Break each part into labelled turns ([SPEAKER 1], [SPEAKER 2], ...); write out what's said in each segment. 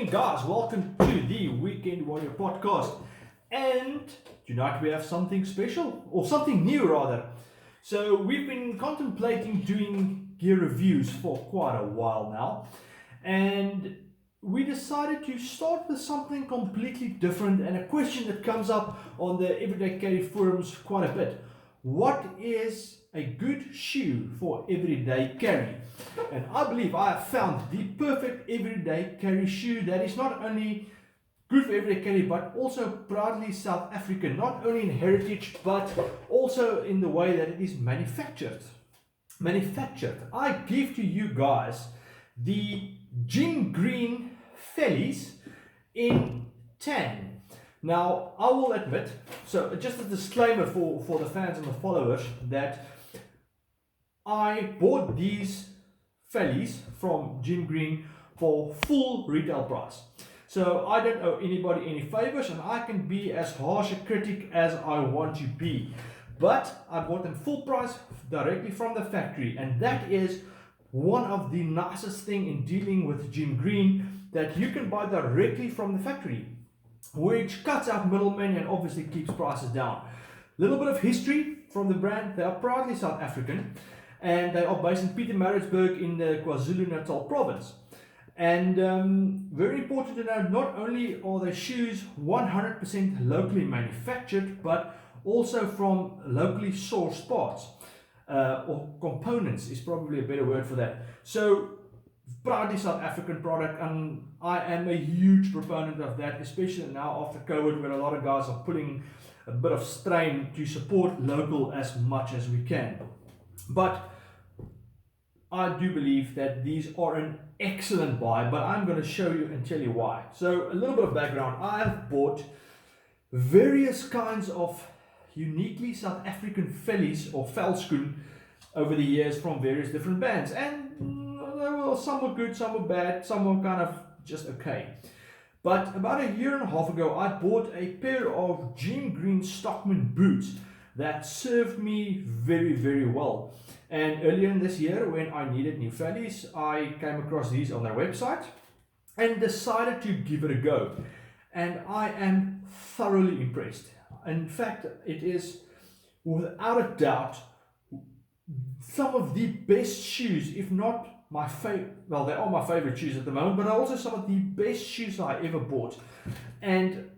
[SPEAKER 1] morning, guys. Welcome to the Weekend Warrior podcast. And tonight we have something special, or something new rather. So we've been contemplating doing gear reviews for quite a while now, and we decided to start with something completely different, and a question that comes up on the Everyday Carry forums quite a bit. What is a good shoe for everyday carry? And I believe I have found the perfect everyday carry shoe that is not only good for everyday carry but also proudly South African, not only in heritage but also in the way that it is manufactured. I give to you guys the Jim Green Vellies in tan. Now, I will admit, so just a disclaimer for the fans and the followers, that I bought these Vellies from Jim Green for full retail price. So I don't owe anybody any favors, and I can be as harsh a critic as I want to be. But I bought them full price directly from the factory, and that is one of the nicest thing in dealing with Jim Green, that you can buy directly from the factory, which cuts out middlemen and obviously keeps prices down. Little bit of history from the brand. They are proudly South African, and they are based in Pietermaritzburg in the KwaZulu-Natal province. And very important to know, not only are their shoes 100% locally manufactured, but also from locally sourced parts, or components is probably a better word for that. So proudly South African product, and I am a huge proponent of that, especially now after COVID, where a lot of guys are putting a bit of strain to support local as much as we can. But I do believe that these are an excellent buy, but I'm going to show you and tell you why. So a little bit of background. I have bought various kinds of uniquely South African vellies or velskoen over the years from various different brands, and some were good, some were bad, some were kind of just okay. But about a year and a half ago, I bought a pair of Jim Green Stockman boots that served me very, very well. And earlier in this year, when I needed new vellies, I came across these on their website and decided to give it a go. And I am thoroughly impressed. In fact, it is without a doubt some of the best shoes, if not my favorite. Well, they are my favorite shoes at the moment, but also some of the best shoes I ever bought. And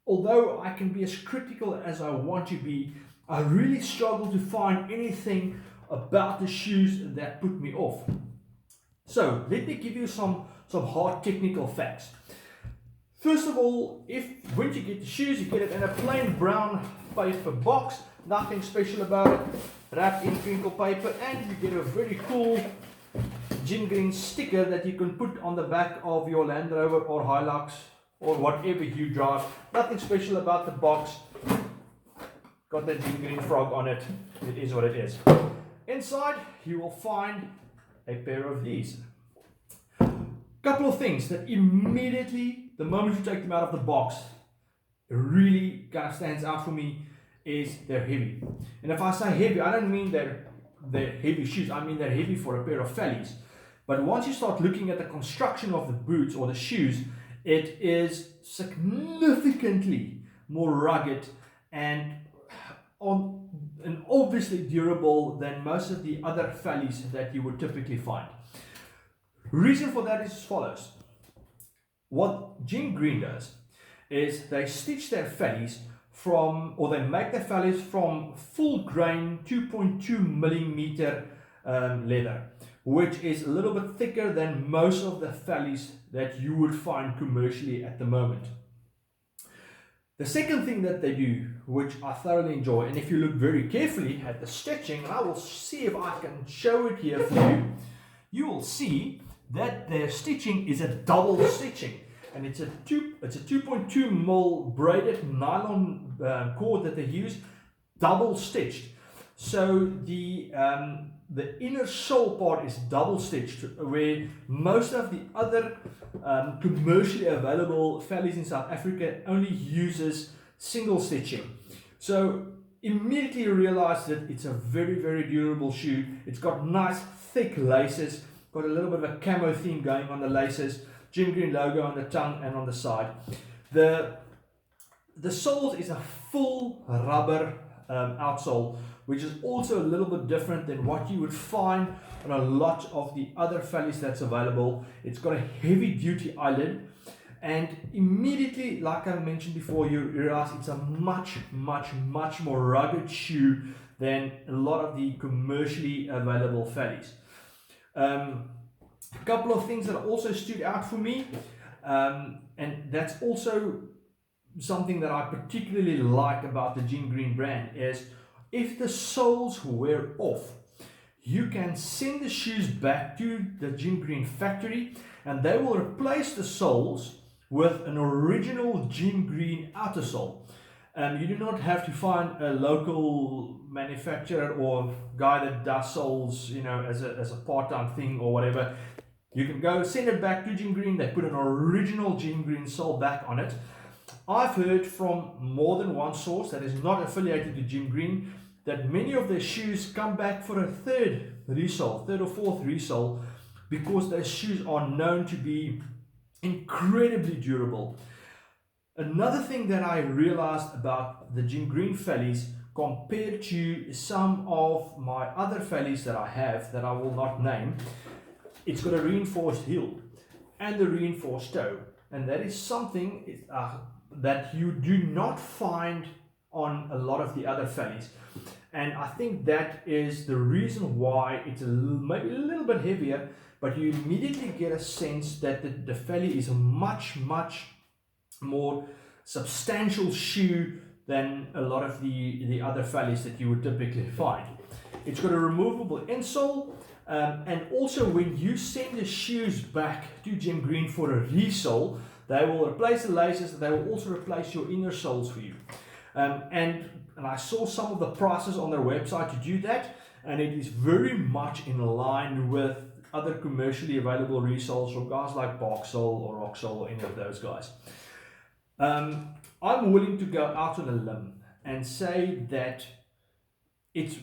[SPEAKER 1] although I can be as critical as I want to be, I really struggle to find anything about the shoes that put me off. So let me give you some hard technical facts. First of all, when you get the shoes, you get it in a plain brown paper box, nothing special about it, wrapped in crinkle paper, and you get a very cool Jim Green sticker that you can put on the back of your Land Rover or Hilux or whatever you drive. Nothing special about the box. Got that Jim Green frog on it. It is what it is. Inside, you will find a pair of these. Couple of things that immediately, the moment you take them out of the box, really kind of stands out for me is they're heavy. And if I say heavy, I don't mean they're heavy shoes. I mean they're heavy for a pair of vellies. But once you start looking at the construction of the boots or the shoes, it is significantly more rugged and obviously durable than most of the other vellies that you would typically find. Reason for that is as follows. What Jim Green does is they stitch their vellies they make their vellies from full grain 2.2 millimeter leather, which is a little bit thicker than most of the vellies that you would find commercially at the moment. The second thing that they do, which I thoroughly enjoy, and if you look very carefully at the stitching, and I will see if I can show it here for you, you will see that their stitching is a double stitching, and it's a 2.2 mil braided nylon cord that they use, double stitched. So the inner sole part is double stitched, where most of the other commercially available vellies in South Africa only uses single stitching. So immediately you realize that it's a very, very durable shoe. It's got nice thick laces, got a little bit of a camo theme going on the laces. Jim Green logo on the tongue and on the side. The sole is a full rubber outsole, which is also a little bit different than what you would find on a lot of the other vellies that's available. It's got a heavy duty eyelid, and immediately, like I mentioned before, you realize it's a much more rugged shoe than a lot of the commercially available vellies. A couple of things that also stood out for me, and that's also something that I particularly like about the Jim Green brand, is if the soles wear off, you can send the shoes back to the Jim Green factory and they will replace the soles with an original Jim Green outer sole. You do not have to find a local manufacturer or guy that does soles, you know, as a part-time thing or whatever. You can go send it back to Jim Green, they put an original Jim Green sole back on it. I've heard from more than one source that is not affiliated to Jim Green that many of their shoes come back for a third or fourth resole, because those shoes are known to be incredibly durable. Another thing that I realized about the Jim Green Vellies compared to some of my other Vellies that I have that I will not name, it's got a reinforced heel and a reinforced toe, and that is something that you do not find on a lot of the other Vellies. And I think that is the reason why it's maybe a little bit heavier, but you immediately get a sense that the Vellie is a much more substantial shoe than a lot of the other Vellies that you would typically find. It's got a removable insole, and also when you send the shoes back to Jim Green for a resole, they will replace the laces and they will also replace your inner soles for you. And I saw some of the prices on their website to do that, and it is very much in line with other commercially available resoles from guys like Boxall or Roxall or any of those guys. I'm willing to go out on a limb and say that it's,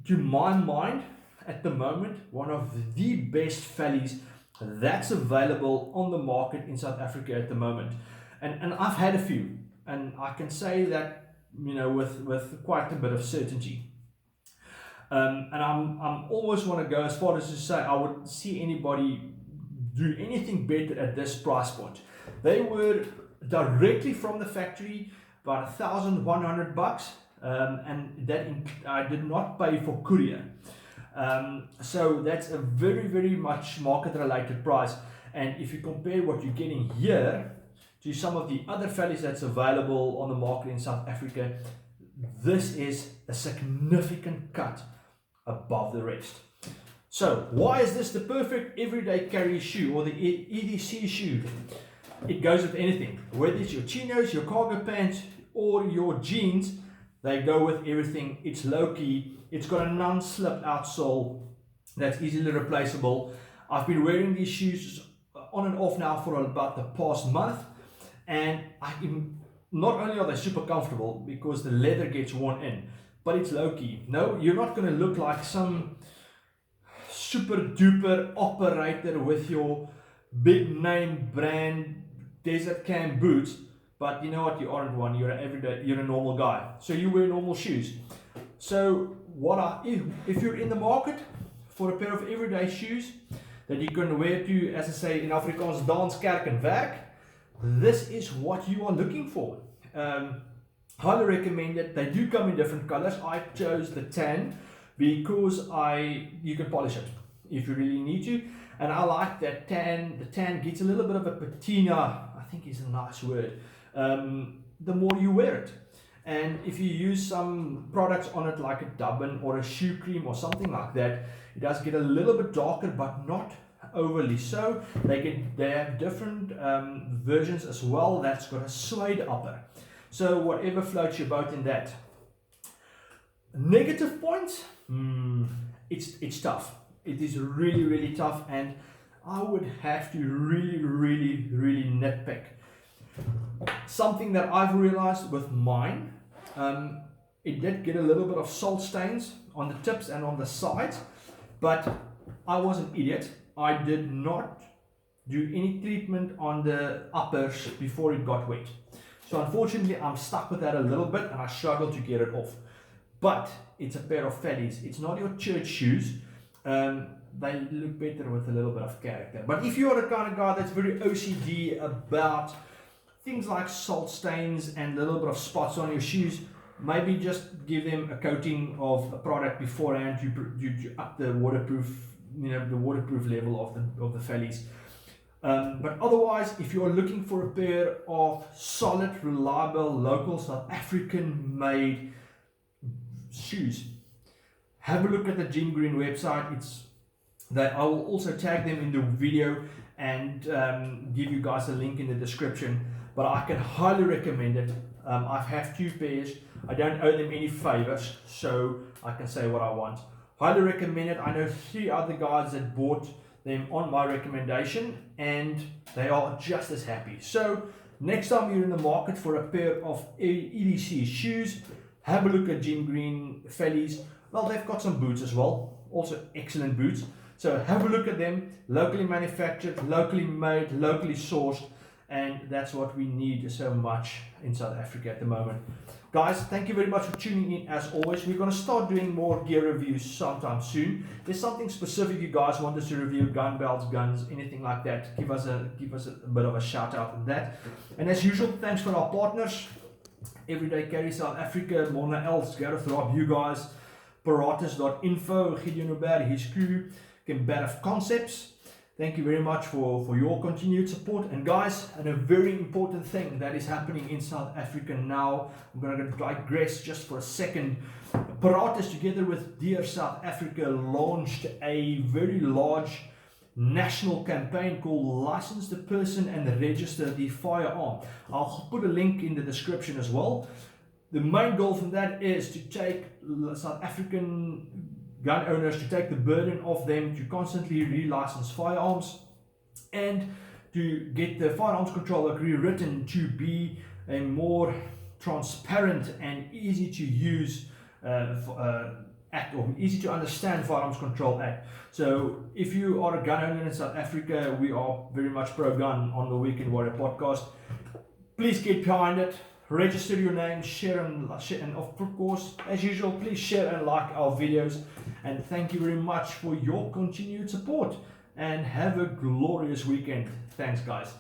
[SPEAKER 1] to my mind, at the moment, one of the best Vellies that's available on the market in South Africa at the moment. And I've had a few, and I can say that, you know, with quite a bit of certainty. And I'm almost want to go as far as to say I would see anybody do anything better at this price point. They were directly from the factory, about $1,100, and that I did not pay for courier. So that's a very much market related price. And if you compare what you're getting here to some of the other Vellies that's available on the market in South Africa, this is a significant cut above the rest. So why is this the perfect everyday carry shoe, or the EDC shoe? It goes with anything, whether it's your chinos, your cargo pants, or your jeans. They go with everything. It's low key, it's got a non-slip outsole that's easily replaceable. I've been wearing these shoes on and off now for about the past month, and not only are they super comfortable because the leather gets worn in, but it's low key. No, you're not going to look like some super duper operator with your big name brand desert cam boots, but you know what, you aren't one. You're a normal guy, so you wear normal shoes. So if you're in the market for a pair of everyday shoes that you can wear to, as I say in Afrikaans, dans, kerk en werk, this is what you are looking for. Highly recommend it. They do come in different colors. I chose the tan because you can polish it if you really need to, and I like that tan. The tan gets a little bit of a patina, I think is a nice word, the more you wear it. And if you use some products on it like a Dubbin or a shoe cream or something like that, it does get a little bit darker, but not overly so. They have different versions as well that's got a suede upper. So whatever floats your boat in that. Negative points, it's tough. It is really tough, and I would have to really nitpick. Something that I've realized with mine, it did get a little bit of salt stains on the tips and on the sides, but I was an idiot. I did not do any treatment on the uppers before it got wet. So unfortunately, I'm stuck with that a little bit and I struggle to get it off. But it's a pair of Vellies. It's not your church shoes. They look better with a little bit of character. But if you're the kind of guy that's very OCD about things like salt stains and a little bit of spots on your shoes, maybe just give them a coating of a product beforehand to up the waterproof, the waterproof level of the Vellies. But otherwise, if you're looking for a pair of solid, reliable, local South African made shoes, have a look at the Jim Green website. I will also tag them in the video and give you guys a link in the description. But I can highly recommend it. I have 2 pairs. I don't owe them any favors, so I can say what I want. Highly recommend it. I know 3 other guys that bought them on my recommendation and they are just as happy. So next time you're in the market for a pair of EDC shoes, have a look at Jim Green Vellies. Well, they've got some boots as well, also excellent boots. So have a look at them, locally manufactured, locally made, locally sourced, and that's what we need so much in South Africa at the moment. Guys, thank you very much for tuning in as always. We're going to start doing more gear reviews sometime soon. If there's something specific you guys want us to review, gun belts, guns, anything like that, give us a bit of a shout out on that. And as usual, thanks for our partners. Everyday Carry South Africa, Mona Els, Gareth Rob, you guys, Paratus.info, Gideon Aubert, his crew, Combative Concepts. Thank you very much for your continued support. And guys, and a very important thing that is happening in South Africa now, I'm going to digress just for a second. Paratus, together with Dear South Africa, launched a very large national campaign called License the Person and Register the Firearm. I'll put a link in the description as well. The main goal from that is to take South African gun owners, to take the burden off them to constantly relicense firearms and to get the Firearms Control Act rewritten to be a more transparent and easy to use act, or easy to understand Firearms Control Act. So if you are a gun owner in South Africa, we are very much pro-gun on the Weekend Warrior podcast. Please get behind it. Register your name, share, and of course, as usual, please share and like our videos. And thank you very much for your continued support. And have a glorious weekend. Thanks, guys.